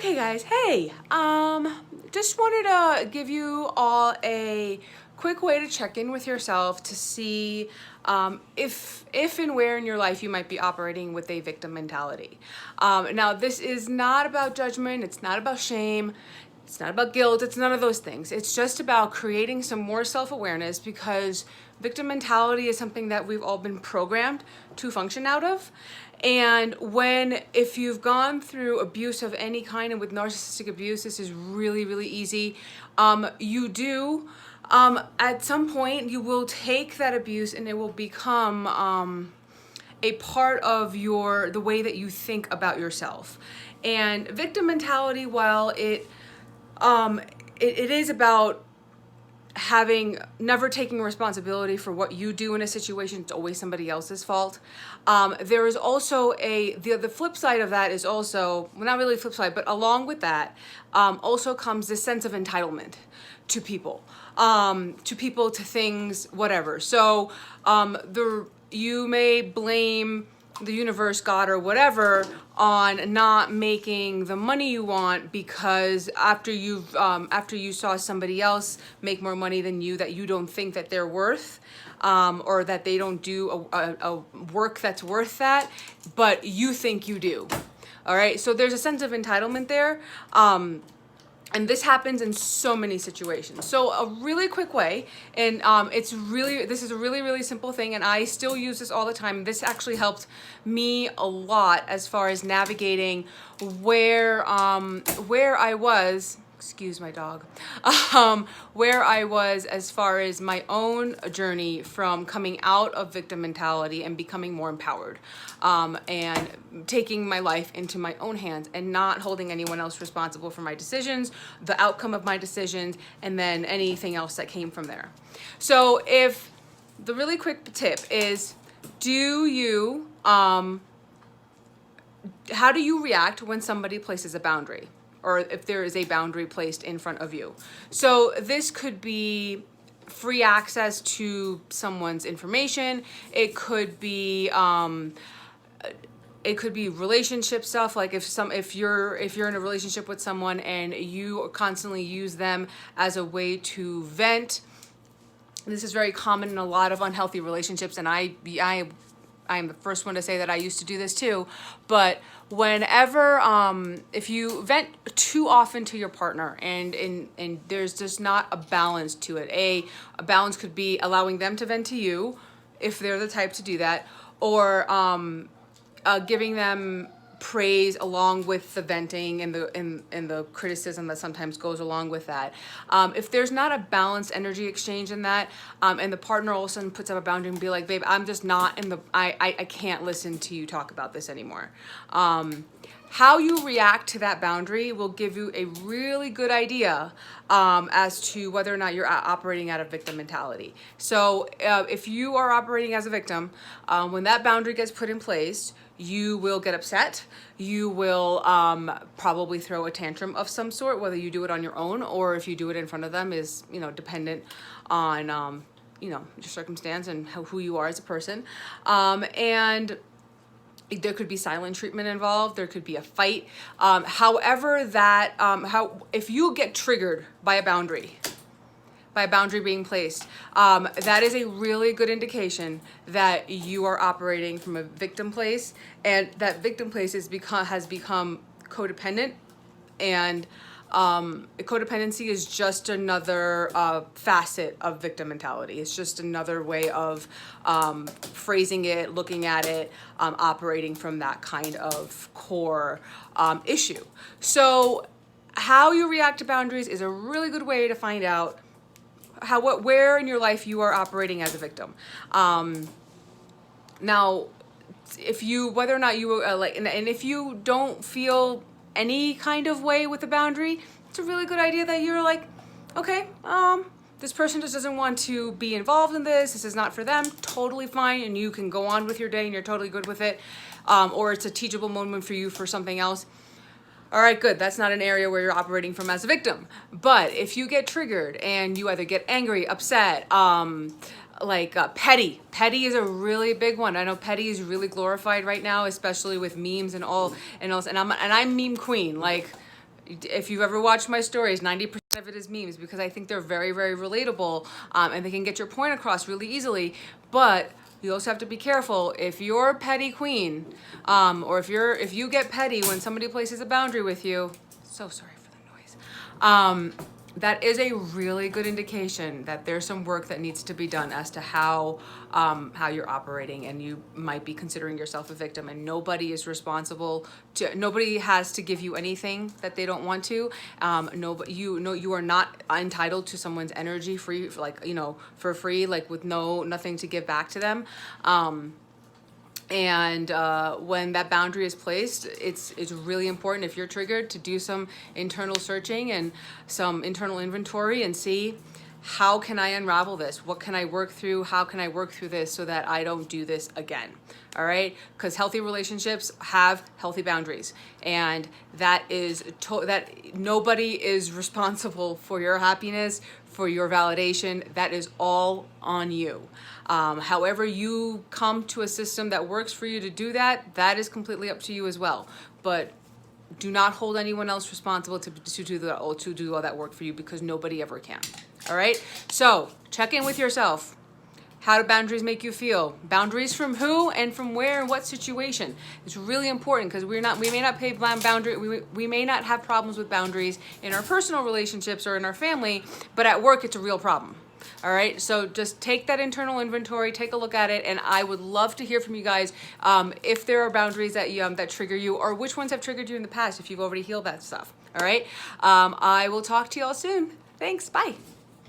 Okay guys, hey, just wanted to give you all a quick way to check in with yourself to see if and where in your life you might be operating with a victim mentality. Now this is not about judgment, it's not about shame, it's not about guilt, it's none of those things. It's just about creating some more self-awareness, because victim mentality is something that we've all been programmed to function out of. And if you've gone through abuse of any kind, and with narcissistic abuse, this is really, really easy. At some point, you will take that abuse and it will become a part of the way that you think about yourself. And victim mentality, while it is about never taking responsibility for what you do in a situation. It's always somebody else's fault. There is also the flip side of that is also, well, not really flip side, but along with that also comes this sense of entitlement to people, to things, whatever. So you may blame the universe, God, or whatever on not making the money you want, because after you saw somebody else make more money than you, that you don't think that they're worth, or that they don't do a work that's worth that, but you think you do. All right, so there's a sense of entitlement there. And this happens in so many situations. So a really quick way, and this is a really, really simple thing, and I still use this all the time. This actually helped me a lot as far as navigating where I was. Excuse my dog. Where I was as far as my own journey from coming out of victim mentality and becoming more empowered, and taking my life into my own hands and not holding anyone else responsible for my decisions, the outcome of my decisions, and then anything else that came from there. So if the really quick tip is, how do you react when somebody places a boundary, or if there is a boundary placed in front of you? So this could be free access to someone's information. It could be relationship stuff, like if you're in a relationship with someone and you constantly use them as a way to vent. This is very common in a lot of unhealthy relationships, and I am the first one to say that I used to do this too. But whenever, if you vent too often to your partner and there's just not a balance to it, a balance could be allowing them to vent to you if they're the type to do that, or giving them praise along with the venting and the criticism that sometimes goes along with that. If there's not a balanced energy exchange in that, and the partner all of a sudden puts up a boundary and be like, babe, I'm just not I can't listen to you talk about this anymore. How you react to that boundary will give you a really good idea as to whether or not you're operating out of victim mentality. So if you are operating as a victim, when that boundary gets put in place, you will get upset. You will probably throw a tantrum of some sort, whether you do it on your own or if you do it in front of them is, dependent on, your circumstance and who you are as a person. And there could be silent treatment involved. There could be a fight. If you get triggered by a boundary being placed, that is a really good indication that you are operating from a victim place, and that victim place has become codependent. And codependency is just another facet of victim mentality. It's just another way of phrasing it, looking at it, operating from that kind of core issue. So how you react to boundaries is a really good way to find out where in your life you are operating as a victim. Now, whether or not you and if you don't feel any kind of way with the boundary, it's a really good idea that you're like, okay, this person just doesn't want to be involved in this. This is not for them. Totally fine, and you can go on with your day and you're totally good with it. Or it's a teachable moment for you for something else. All right, good. That's not an area where you're operating from as a victim. But if you get triggered and you either get angry, upset, petty. Petty is a really big one. I know petty is really glorified right now, especially with memes and all. And I'm meme queen. Like, if you've ever watched my stories, 90% of it is memes because I think they're very, very relatable, and they can get your point across really easily. But you also have to be careful if you're petty queen, or if you get petty when somebody places a boundary with you. So sorry for the noise. That is a really good indication that there's some work that needs to be done as to how you're operating, and you might be considering yourself a victim, and nobody is responsible nobody has to give you anything that they don't want to. You are not entitled to someone's energy free, like, for free, like with nothing to give back to them. And when that boundary is placed, it's really important, if you're triggered, to do some internal searching and some internal inventory and see, how can I unravel this? What can I work through? How can I work through this so that I don't do this again? All right? Because healthy relationships have healthy boundaries, and that is that nobody is responsible for your happiness, for your validation. That is all on you. However you come to a system that works for you to do that, that is completely up to you as well. But do not hold anyone else responsible to do all that work for you, because nobody ever can. All right? So check in with yourself. How do boundaries make you feel? Boundaries from who and from where and what situation? It's really important, because we may not pay boundary. We may not have problems with boundaries in our personal relationships or in our family, but at work it's a real problem. All right, so just take that internal inventory, take a look at it, and I would love to hear from you guys if there are boundaries that that trigger you, or which ones have triggered you in the past if you've already healed that stuff. All right, I will talk to you all soon. Thanks, bye.